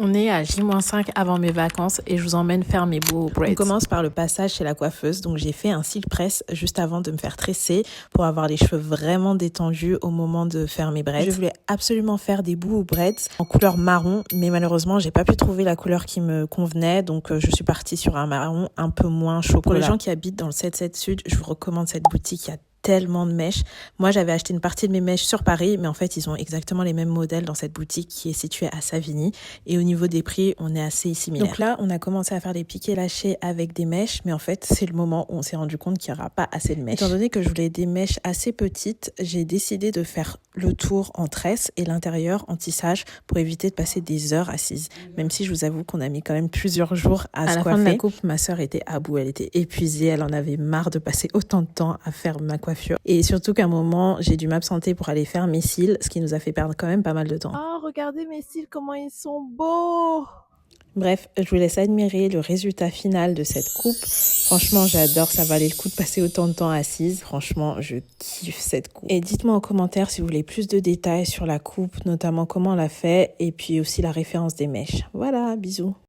On est à J-5 avant mes vacances et je vous emmène faire mes beaux braids. On commence par le passage chez la coiffeuse. Donc j'ai fait un silk press juste avant de me faire tresser pour avoir les cheveux vraiment détendus au moment de faire mes braids. Je voulais absolument faire des boo braids en couleur marron, mais malheureusement j'ai pas pu trouver la couleur qui me convenait. Donc je suis partie sur un marron un peu moins chocolat. Pour les gens qui habitent dans le 7-7 Sud, je vous recommande cette boutique. Il y a tellement de mèches. Moi, j'avais acheté une partie de mes mèches sur Paris, mais en fait, ils ont exactement les mêmes modèles dans cette boutique qui est située à Savigny. Et au niveau des prix, on est assez similaires. Donc là, on a commencé à faire des piqués lâchés avec des mèches, mais en fait, c'est le moment où on s'est rendu compte qu'il n'y aura pas assez de mèches. Étant donné que je voulais des mèches assez petites, j'ai décidé de faire le tour en tresse et l'intérieur en tissage pour éviter de passer des heures assises. Même si je vous avoue qu'on a mis quand même plusieurs jours à se coiffer. À la fin de la coupe, ma sœur était à bout, elle était épuisée, elle en avait marre de passer autant de temps à faire ma coiffure. Et surtout qu'à un moment, j'ai dû m'absenter pour aller faire mes cils, ce qui nous a fait perdre quand même pas mal de temps. Oh, regardez mes cils, comment ils sont beaux! Bref, je vous laisse admirer le résultat final de cette coupe. Franchement, j'adore, ça valait le coup de passer autant de temps assise. Franchement, je kiffe cette coupe. Et dites-moi en commentaire si vous voulez plus de détails sur la coupe, notamment comment on l'a fait, et puis aussi la référence des mèches. Voilà, bisous.